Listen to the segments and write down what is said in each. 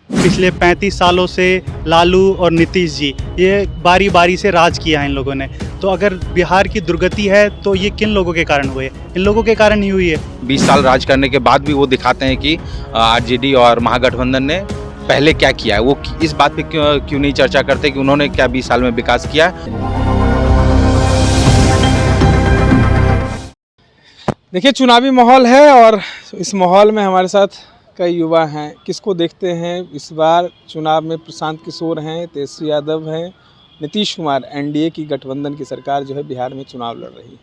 पिछले 35 सालों से लालू और नीतीश जी ये बारी बारी से राज किया है इन लोगों ने। तो अगर बिहार की दुर्गति है तो ये किन लोगों के कारण हुई है? इन लोगों के कारण ही हुई है। 20 साल राज करने के बाद भी वो दिखाते हैं कि आरजेडी और महागठबंधन ने पहले क्या किया है। वो इस बात पे क्यों नहीं चर्चा करते कि उन्होंने क्या 20 साल में विकास किया है। देखिए, चुनावी माहौल है और इस माहौल में हमारे साथ कई युवा हैं। किसको देखते हैं इस बार चुनाव में? प्रशांत किशोर हैं, तेजस्वी यादव हैं, नीतीश कुमार। एनडीए की गठबंधन की सरकार जो है बिहार में चुनाव लड़ रही है।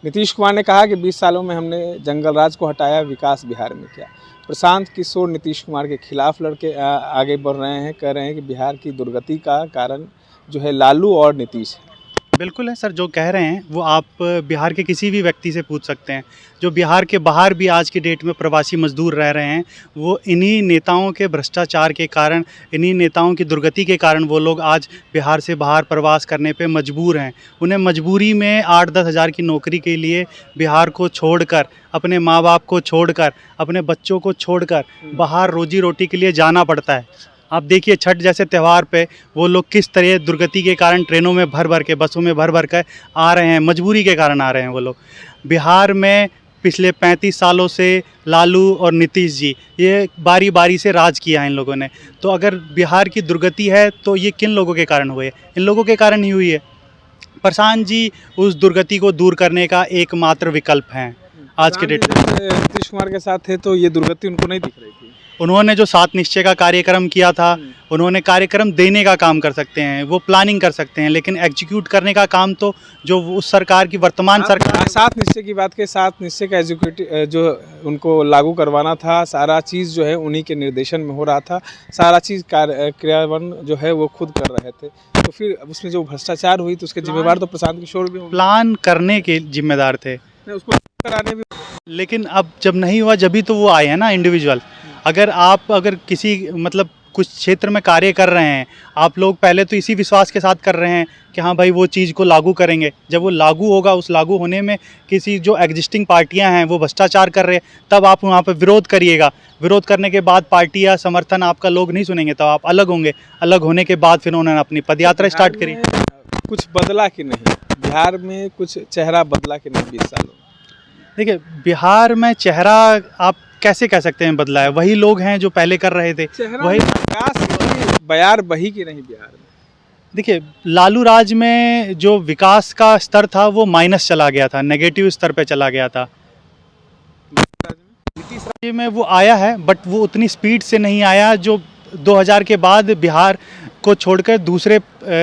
नीतीश कुमार ने कहा कि 20 सालों में हमने जंगल राज को हटाया, विकास बिहार में किया। प्रशांत किशोर नीतीश कुमार के खिलाफ लड़के आगे बढ़ रहे हैं, कह रहे हैं कि बिहार की दुर्गति का कारण जो है लालू और नीतीश है। बिल्कुल है सर, जो कह रहे हैं वो आप बिहार के किसी भी व्यक्ति से पूछ सकते हैं। जो बिहार के बाहर भी आज की डेट में प्रवासी मजदूर रह रहे हैं, वो इन्हीं नेताओं के भ्रष्टाचार के कारण, इन्हीं नेताओं की दुर्गति के कारण वो लोग आज बिहार से बाहर प्रवास करने पे मजबूर हैं। उन्हें मजबूरी में 8-10 हज़ार की नौकरी के लिए बिहार को छोड़कर, अपने माँ बाप को छोड़कर, अपने बच्चों को छोड़कर बाहर रोजी रोटी के लिए जाना पड़ता है। आप देखिए, छठ जैसे त्यौहार पे वो लोग किस तरह दुर्गति के कारण ट्रेनों में भर भर के, बसों में भर भर कर आ रहे हैं, मजबूरी के कारण आ रहे हैं वो लोग। बिहार में पिछले 35 सालों से लालू और नीतीश जी ये बारी बारी से राज किया है इन लोगों ने। तो अगर बिहार की दुर्गति है तो ये किन लोगों के कारण हुई है? इन लोगों के कारण ही हुई है। प्रशांत जी उस दुर्गति को दूर करने का एकमात्र विकल्प हैं आज के डेट में। नीतीश कुमार के साथ थे तो ये दुर्गति उनको नहीं दिख रही थी। उन्होंने जो 7 निश्चय का कार्यक्रम किया था, उन्होंने कार्यक्रम देने का काम कर सकते हैं, वो प्लानिंग कर सकते हैं, लेकिन एग्जीक्यूट करने का काम तो जो उस सरकार की वर्तमान सरकार 7 निश्चय की बात करें, 7 निश्चय का एग्जीक्यूटिव जो उनको लागू करवाना था, सारा चीज़ जो है उन्हीं के निर्देशन में हो रहा था। सारा चीज़ क्रियान्वयन जो है वो खुद कर रहे थे। तो फिर उसमें जो भ्रष्टाचार हुई तो उसके जिम्मेवार तो प्रशांत किशोर भी होंगे। प्लान करने के जिम्मेदार थे, उसको कराने भी। लेकिन अब जब नहीं हुआ जब भी तो वो आए हैं ना इंडिविजुअल। अगर किसी मतलब कुछ क्षेत्र में कार्य कर रहे हैं, आप लोग पहले तो इसी विश्वास के साथ कर रहे हैं कि हाँ भाई वो चीज़ को लागू करेंगे। जब वो लागू होगा, उस लागू होने में किसी जो एग्जिस्टिंग पार्टियां हैं वो भ्रष्टाचार कर रहे हैं, तब आप वहाँ पर विरोध करिएगा। विरोध करने के बाद पार्टी या समर्थन आपका लोग नहीं सुनेंगे, तब आप अलग होंगे। अलग होने के बाद फिर उन्होंने अपनी पदयात्रा स्टार्ट करी। कुछ बदला कि नहीं बिहार में? कुछ चेहरा बदला कि नहीं 20 सालों में? देखिए, बिहार में चेहरा आप कैसे कह सकते हैं बदला है? वही लोग हैं जो पहले कर रहे थे, वही विकास बयार बही की नहीं बिहार में। देखिए, लालू राज में जो विकास का स्तर था वो माइनस चला गया था, नेगेटिव स्तर पे चला गया था। नीतीश राज में वो आया है, बट वो उतनी स्पीड से नहीं आया जो 2000 के बाद बिहार को छोड़कर दूसरे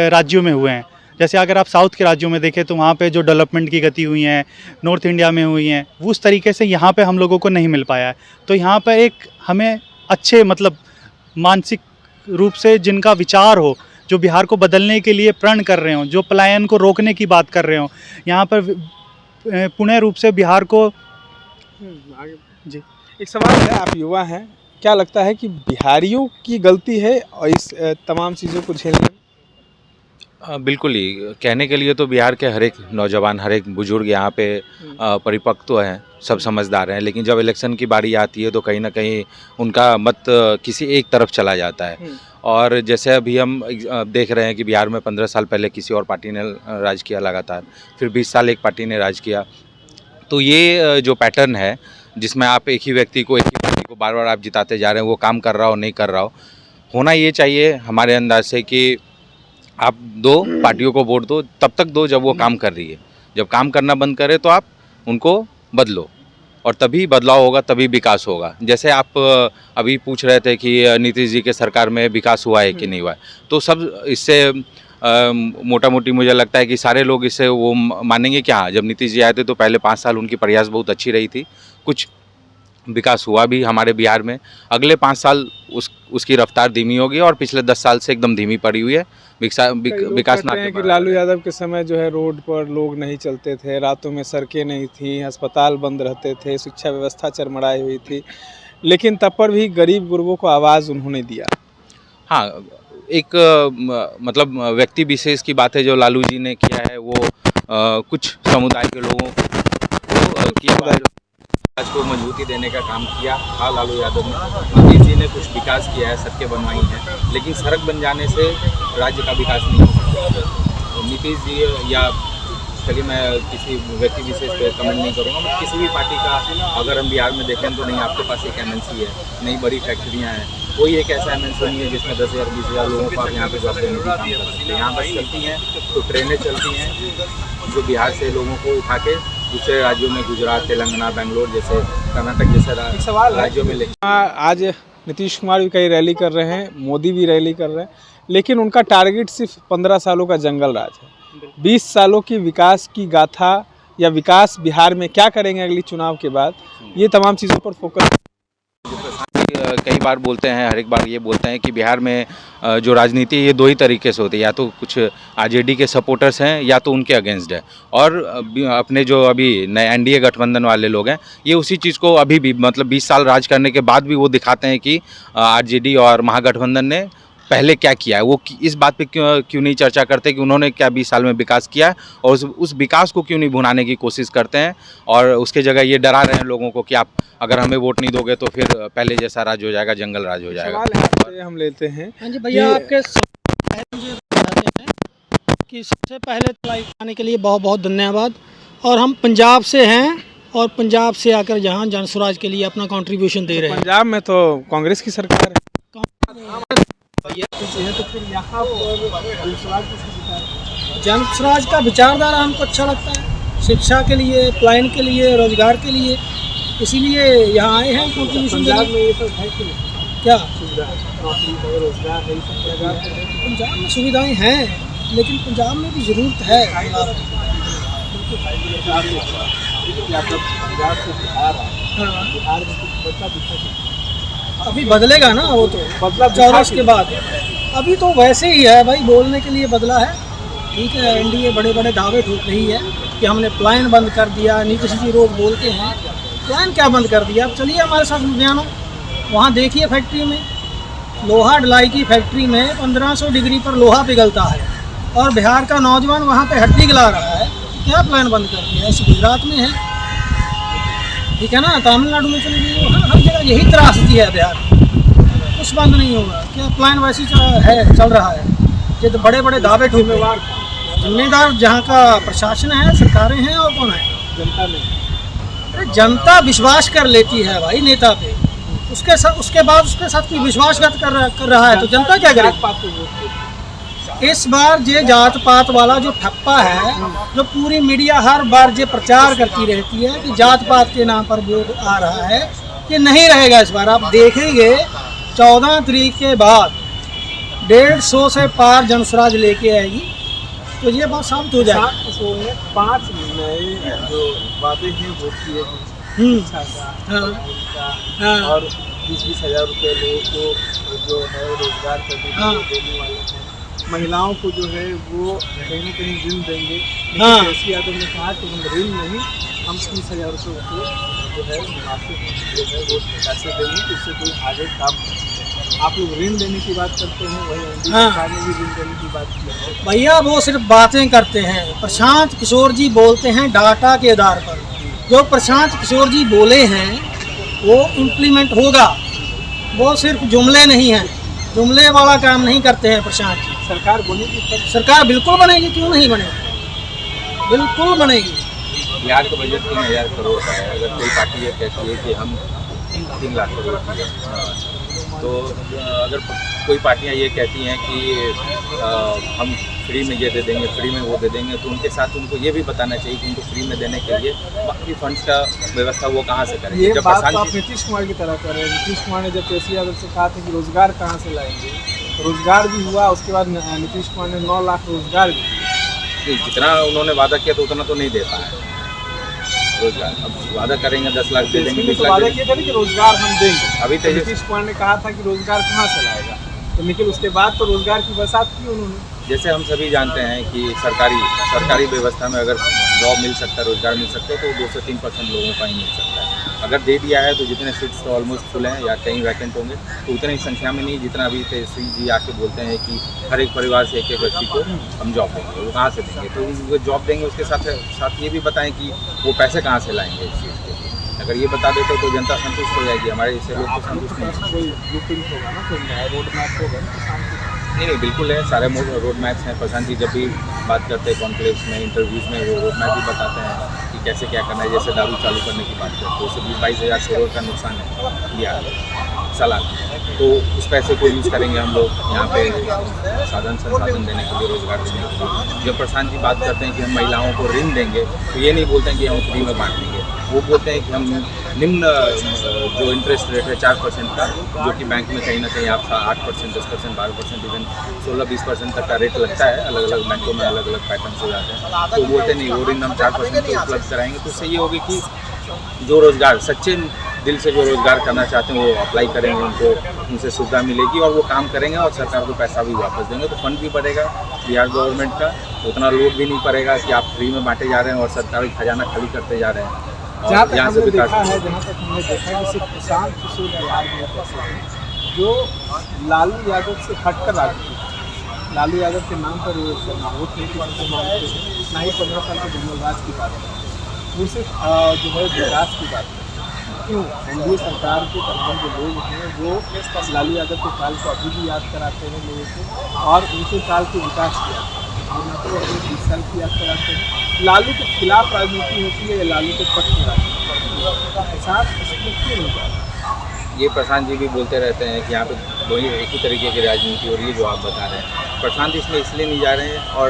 राज्यों में हुए हैं। जैसे अगर आप साउथ के राज्यों में देखें तो वहाँ पे जो डेवलपमेंट की गति हुई है, नॉर्थ इंडिया में हुई हैं, वो उस तरीके से यहाँ पे हम लोगों को नहीं मिल पाया है। तो यहाँ पे एक हमें अच्छे मतलब मानसिक रूप से जिनका विचार हो, जो बिहार को बदलने के लिए प्रण कर रहे हों, जो पलायन को रोकने की बात कर रहे हों, यहाँ पर पूर्ण रूप से बिहार को आगे जी। एक सवाल है, आप युवा हैं, क्या लगता है कि बिहारियों की गलती है और इस तमाम चीज़ों को झेलने में? बिल्कुल ही, कहने के लिए तो बिहार के हर एक नौजवान, हर एक बुजुर्ग यहाँ पे परिपक्व हैं, सब समझदार हैं, लेकिन जब इलेक्शन की बारी आती है तो कहीं ना कहीं उनका मत किसी एक तरफ चला जाता है। और जैसे अभी हम देख रहे हैं कि बिहार में 15 साल पहले किसी और पार्टी ने राज किया लगातार, फिर 20 साल एक पार्टी ने राज किया। तो ये जो पैटर्न है जिसमें आप एक ही व्यक्ति को, एक ही पार्टी को बार बार आप जिताते जा रहे हैं, वो काम कर रहा हो नहीं कर रहा हो, होना ये चाहिए हमारे अंदाज से कि आप 2 पार्टियों को वोट दो, तब तक दो जब वो काम कर रही है। जब काम करना बंद करे तो आप उनको बदलो, और तभी बदलाव होगा, तभी विकास होगा। जैसे आप अभी पूछ रहे थे कि नीतीश जी के सरकार में विकास हुआ है कि नहीं हुआ है, तो सब इससे मोटा मोटी मुझे लगता है कि सारे लोग इससे वो मानेंगे कि हाँ, जब नीतीश जी आए थे तो पहले 5 साल उनकी प्रयास बहुत अच्छी रही थी, कुछ विकास हुआ भी हमारे बिहार में। अगले 5 साल उसकी रफ्तार धीमी होगी और पिछले 10 साल से एकदम धीमी पड़ी हुई है। विकास ना कि लालू यादव के समय जो है रोड पर लोग नहीं चलते थे, रातों में सड़कें नहीं थी, अस्पताल बंद रहते थे, शिक्षा व्यवस्था चरमराई हुई थी, लेकिन तब पर भी गरीब गुरबों को आवाज़ उन्होंने दिया। हाँ, एक मतलब व्यक्ति विशेष की बात है जो लालू जी ने किया है, वो कुछ समुदाय के लोगों को किया आज को मजबूती देने का काम किया था लालू यादव ने। नीतीश जी ने कुछ विकास किया है, सड़कें बनवाई हैं, लेकिन सड़क बन जाने से राज्य का विकास नहीं हो सकता। तो नीतीश जी या चलिए मैं किसी व्यक्ति विशेष पे कमेंट नहीं करूँगा, बट किसी भी पार्टी का अगर हम बिहार में देखें तो नहीं आपके पास एक एमएनसी है, नहीं बड़ी फैक्ट्रियाँ हैं, कोई एक ऐसा एमएनसी नहीं है जिसमें 10,000 20,000 लोगों को आप यहाँ पे जॉब देने की काम कर सकते हैं। यहाँ बस चलती हैं तो ट्रेनें चलती हैं जो बिहार से लोगों को उठा के दूसरे राज्यों में, गुजरात, तेलंगाना, बेंगलोर जैसे, कर्नाटक जैसे राज्यों में ले। आज नीतीश कुमार भी कई रैली कर रहे हैं, मोदी भी रैली कर रहे हैं, लेकिन उनका टारगेट सिर्फ 15 सालों का जंगल राज है। 20 सालों की विकास की गाथा या विकास बिहार में क्या करेंगे अगली चुनाव के बाद, ये तमाम चीज़ों पर फोकस। कई बार बोलते हैं, हर एक बार ये बोलते हैं कि बिहार में जो राजनीति है ये दो ही तरीके से होती है, या तो कुछ आरजेडी के सपोर्टर्स हैं या तो उनके अगेंस्ट है। और अपने जो अभी नए एनडीए गठबंधन वाले लोग हैं ये उसी चीज़ को अभी भी मतलब 20 साल राज करने के बाद भी वो दिखाते हैं कि आरजेडी और महागठबंधन ने पहले क्या किया है। वो इस बात पे क्यों नहीं चर्चा करते कि उन्होंने क्या 20 साल में विकास किया है, और उस विकास को क्यों नहीं भुनाने की कोशिश करते हैं, और उसके जगह ये डरा रहे हैं लोगों को कि आप अगर हमें वोट नहीं दोगे तो फिर पहले जैसा राज हो जाएगा, जंगल राज हो जाएगा। सवाल हम लेते हैं। हाँ जी भैया, आपके मुझे बताते हैं कि सबसे पहले तो आने के लिए बहुत बहुत धन्यवाद। और हम पंजाब से हैं और पंजाब से आकर यहाँ जन स्वराज के लिए अपना कंट्रीब्यूशन दे रहे हैं। पंजाब में तो कांग्रेस की सरकार है, तो फिर यहाँ जन स्वराज का विचारधारा हमको अच्छा लगता है, शिक्षा के लिए, पलायन के लिए, रोजगार के लिए, इसीलिए यहाँ आए हैं। पंजाब में ये सब है कि क्या नौकरी है, रोजगार है, पंजाब में सुविधाएं हैं, लेकिन पंजाब में भी ज़रूरत है। अभी बदलेगा ना, वो तो बदला 14 के बाद। अभी तो वैसे ही है भाई, बोलने के लिए बदला है, ठीक है। एनडीए बड़े बड़े दावे ठोक रही है कि हमने पलायन बंद कर दिया। नीतीश जी रोज बोलते हैं पलायन क्या बंद कर दिया। अब चलिए हमारे साथ लुधियाना, वहाँ देखिए फैक्ट्री में, लोहा ढलाई की फैक्ट्री में 1500 डिग्री पर लोहा पिघलता है, और बिहार का नौजवान वहाँ पे हड्डी गला रहा है। क्या प्लान बंद कर दिया? ऐसे गुजरात में है, ठीक है ना, तमिलनाडु में चली गई, हर जगह यही त्रासदी है बिहार। कुछ बंद नहीं होगा, क्या प्लान वैसे है, चल रहा है। ये तो बड़े बड़े दावे ठोके। जिम्मेदार जहाँ का प्रशासन है, सरकारें हैं, और कौन है? जनता नहीं। अरे जनता विश्वास कर लेती है भाई नेता पे, उसके बाद उसके साथ कोई विश्वासघात कर रहा है तो जनता क्या करे? इस बार ये जात पात वाला जो ठप्पा है, जो पूरी मीडिया हर बार ये प्रचार करती रहती है कि जात पात के नाम पर वोट आ रहा है, ये नहीं रहेगा इस बार। आप देखेंगे 14 तारीख के बाद 150 से पार जनस्वराज लेके आएगी, तो ये बात साबित हो जाएगी। 5 नए जो वादे हैं वो किए हैं, और 20-20 हज़ार रुपये लोगों को जो है रोजगार देने वाले हैं। महिलाओं को जो है वो कहीं ना कहीं ऋण देंगे। तेजस्वी यादव ने कहा कि हम ऋण नहीं, हम 30,000 रुपये को जो है मुनासिब जो है वो पैसे देंगे, तो इससे कोई आगे काम। आप लोग ऋण देने की बात करते हैं, वही एनडीए सरकार ने भी ऋण देने की बात की है। भैया वो सिर्फ बातें करते हैं। प्रशांत किशोर जी बोलते हैं डाटा के आधार पर, जो प्रशांत किशोर जी बोले हैं वो इम्प्लीमेंट होगा, वो सिर्फ जुमले नहीं हैं, जुमले वाला काम नहीं करते हैं प्रशांत जी। सरकार बनेगी, सरकार बिल्कुल बनेगी, क्यों नहीं बनेगी, बिल्कुल बनेगी। बिहार का बजट 3,000 करोड़ का है। अगर कोई पार्टी ये कहती है कि हम 3 लाख करोड़ की है, तो अगर कोई पार्टियां ये कहती हैं कि हम फ्री में ये दे देंगे, फ्री में वो दे देंगे, तो उनके साथ उनको ये भी बताना चाहिए कि उनको फ्री में देने के लिए बाकी फंड्स का व्यवस्था वो कहाँ से करेंगे। ये बात तो आप नीतीश कुमार की तरह कर रहे हैं। नीतीश कुमार ने जब तेजस्वी यादव से कहा था कि रोजगार कहाँ से लाएंगे, रोजगार भी हुआ, उसके बाद नीतीश कुमार ने 9 लाख रोजगार भी दिए। जितना उन्होंने वादा किया तो उतना तो नहीं दे पाए रोजगार। अब वादा करेंगे 10 लाख दे देंगे, 20 लाख वादा किया था कि रोजगार हम देंगे। अभी नीतीश कुमार ने कहा था कि रोजगार कहाँ से लाएगा, तो लेकिन उसके बाद तो रोजगार की बरसात की उन्होंने। जैसे हम सभी जानते हैं कि सरकारी व्यवस्था में अगर जॉब मिल सकता है, रोजगार मिल सकता है, तो 2 से 3% लोगों का ही मिल सकता है। अगर दे दिया है तो जितने सीट्स तो ऑलमोस्ट फुल हैं या कहीं वैकेंट होंगे, तो उतनी ही संख्या में नहीं जितना अभी तेजस्वी जी आके बोलते हैं कि हर एक परिवार से एक व्यक्ति को हम जॉब देंगे। वो कहाँ से देंगे? तो उनको जॉब देंगे, उसके साथ ये भी बताएं कि वो पैसे कहाँ से लाएंगे इस चीज़ के। अगर ये बता देते तो जनता संतुष्ट हो जाएगी, हमारे जैसे लोग तो संतुष्ट नहीं हैं। कोई ब्लूप्रिंट होगा ना, कोई रोड मैप होगा किसान के। नहीं बिल्कुल है, सारे रोड मैप्स हैं। प्रशांत जी जब भी बात करते हैं कॉन्क्लेव्स में, इंटरव्यूज़ में, वो रोड मैप भी बताते हैं कि कैसे क्या करना है। जैसे दारू चालू करने की बात करते हैं, उससे 20-22 हज़ार करोड़ का नुकसान है बिहार सालाना, तो उस पैसे को यूज़ करेंगे हम लोग यहाँ पे साधन संसाधन देने के लिए, रोजगार देने के लिए। जब प्रशांत जी बात करते हैं कि हम महिलाओं को ऋण देंगे, तो ये नहीं बोलते हैं कि हम फ्री में बांट देंगे, वो बोलते हैं कि हम निम्न जो इंटरेस्ट रेट है 4% का, जो कि बैंक में कहीं ना कहीं आपका 8%, 10%, 12%, इवन 16-20% तक का रेट लगता है। अलग अलग बैंकों में अलग अलग पैटर्न से जाते हैं, तो बोलते नहीं वो ऋण हम 4% उपलब्ध कराएंगे। तो उससे ये होगी कि जो रोज़गार सच्चे दिल से जो रोज़गार करना चाहते हैं वो अप्लाई करेंगे, उनको उनसे सुविधा मिलेगी और वो काम करेंगे और सरकार को पैसा भी वापस देंगे, तो फंड भी बढ़ेगा बिहार गवर्नमेंट का। उतना लोड भी नहीं पड़ेगा कि आप फ्री में बांटे जा रहे हैं और सरकारी खजाना खाली करते जा रहे हैं। जहाँ तक यहाँ से हमने विकास देखा है, जहाँ तक हमने देखा है, जैसे प्रशांत किशोर बिहार में एक ऐसे हैं जो लालू यादव से हटकर राजनीति, लालू यादव के नाम पर वो वोट नहीं किसी को मांगते हैं, ना ही 15 साल के जंगलराज की बात है, वो सिर्फ जो है विकास की बात है। क्यों एनडीए सरकार के तमाम जो लोग हैं वो लालू यादव के काल को अभी भी याद कराते हैं लोगों को, और उनके काल के विकास की याद कराते हैं, ना तो अपने 20 साल की याद कराते हैं। लालू के खिलाफ राजनीति होती है या लालू के पक्ष में राजनीति होती है, साथ इसमें क्यों नहीं जा रहा? ये प्रशांत जी भी बोलते रहते हैं कि यहाँ पे वही एक ही तरीके की राजनीति हो रही है जो आप बता रहे हैं। प्रशांत इसमें इसलिए नहीं जा रहे हैं और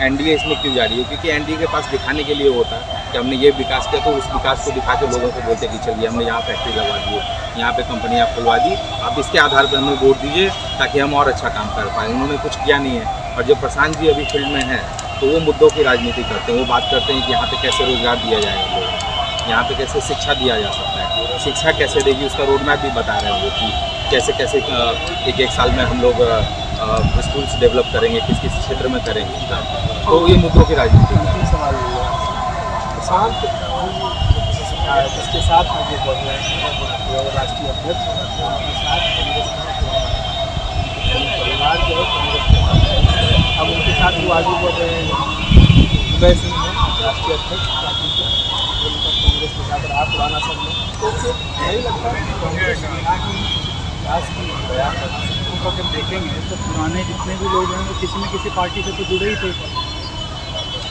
एनडीए इसमें क्यों जा रही है, क्योंकि एनडीए के पास दिखाने के लिए होता है कि हमने ये विकास किया, तो उस विकास को दिखा के लोगों को बोलते कि चलिए हमने यहाँ फैक्ट्री लगवा दी, यहाँ पे कंपनियाँ खुलवा दी, आप इसके आधार पर हमें वोट दीजिए ताकि हम और अच्छा काम कर पाएँ। उन्होंने कुछ किया नहीं है। और जब प्रशांत जी अभी फील्ड में हैं तो वो मुद्दों की राजनीति करते हैं, वो बात करते हैं कि यहाँ पे कैसे रोजगार दिया जाएगा लोगों को, यहाँ पे कैसे शिक्षा दिया जा सकता है, शिक्षा कैसे देगी उसका रोड मैप भी बता रहे हैं वो कि कैसे कैसे एक साल में हम लोग स्कूल्स डेवलप करेंगे, किस किस क्षेत्र में करेंगे। तो ये मुद्दों की राजनीति अंतिम सवाल ये है, प्रशांत जिसके साथ आगे बढ़ रहे हैं वो राष्ट्रीय अध्यक्ष उनके साथ परिवार जो है कांग्रेस के साथ है, अब उनके साथ वो आगे बढ़ रहे हैं। उदय सिंह हैं राष्ट्रीय अध्यक्ष पार्टी के, उनका कांग्रेस के साथ रहा पुराना समय, तो नहीं लगता है कांग्रेस इतिहास की बयान उनको अगर देखेंगे तो पुराने जितने भी लोग हैं वो किसी न किसी पार्टी से तो जुड़े ही थे।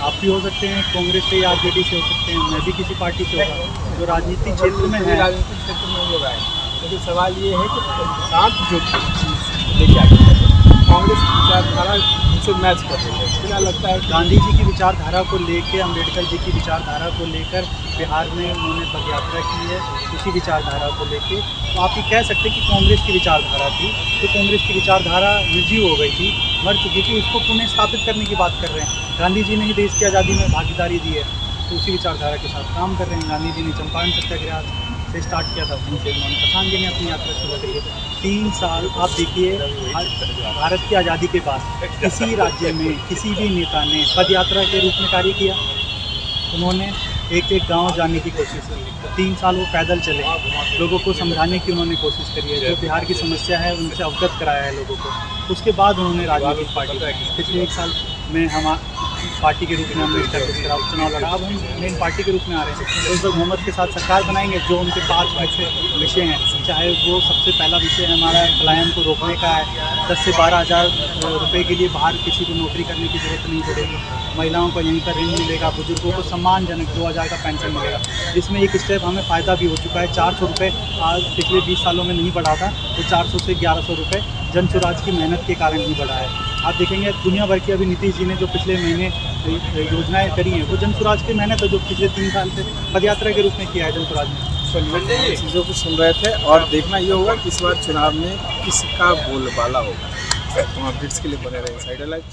आप भी हो सकते हैं कांग्रेस से या आरजेडी से हो सकते हैं, मैं भी किसी पार्टी से होगा जो राजनीतिक क्षेत्र में है। राजनीतिक क्षेत्र में हो रहा है, लेकिन सवाल ये है कि प्रशांत जो चीज़ लेके आगे कांग्रेस की विचारधारा उनसे मैच कर रही है, क्या लगता है? गांधी जी की विचारधारा को लेकर, अम्बेडकर जी की विचारधारा को लेकर बिहार में उन्होंने पदयात्रा की है, उसी विचारधारा को लेकर। तो आप ये कह सकते हैं कि कांग्रेस की विचारधारा थी, तो कांग्रेस की विचारधारा निर्जीव हो गई थी, मर चुकी थी, उसको पुनः स्थापित करने की बात कर रहे हैं। गांधी जी ने ही देश की आज़ादी में भागीदारी दी है, तो उसी विचारधारा के साथ काम कर रहे हैं। गांधी जी ने चंपारण सत्याग्रह से स्टार्ट किया था, वहीं से उन्होंने प्रशांत जी ने अपनी यात्रा शुरू करी है। 3 साल आप देखिए, भारत की आज़ादी के बाद किसी राज्य में किसी भी नेता ने पदयात्रा के रूप में कार्य किया? उन्होंने एक एक गांव जाने की कोशिश की, 3 साल वो पैदल चले, लोगों को समझाने की उन्होंने कोशिश करी है, जो बिहार की समस्या है उनसे अवगत कराया है लोगों को। उसके बाद उन्होंने राजनीतिक पार्टी पिछले 1 साल में हम पार्टी के रूप में हमने स्टैब्लिश करा, चुनाव लड़ा, अब हम मेन पार्टी के रूप में आ रहे हैं। तो उस वक्त मोहम्मद के साथ सरकार बनाएंगे, जो उनके 5 मुख्य विषय हैं, चाहे वो सबसे पहला विषय हमारा पलायन को रोकने का है, 10 से 12 हज़ार रुपये के लिए बाहर किसी को नौकरी करने की ज़रूरत नहीं पड़ेगी, महिलाओं को यहीं पर ऋण मिलेगा, बुजुर्गों को सम्मानजनक 2000 का पेंशन मिलेगा, जिसमें एक स्टेप हमें फ़ायदा भी हो चुका है। 400 रुपये आज पिछले 20 सालों में नहीं बढ़ा था, तो 400 से 1100 रुपये जन स्वराज की मेहनत के कारण ही बढ़ा है। आप देखेंगे दुनिया भर की अभी नीतीश जी ने जो पिछले महीने योजनाएं करी हैं वो जन स्वराज की मेहनत है, जो पिछले 3 साल से पदयात्रा के रूप में किया है जन स्वराज ने। चीज़ों को सुन रहे थे और देखना ये होगा कि इस बार चुनाव में किसका बोलबाला होगा। हम अपडेट्स के लिए बने रहे साइड लाइक।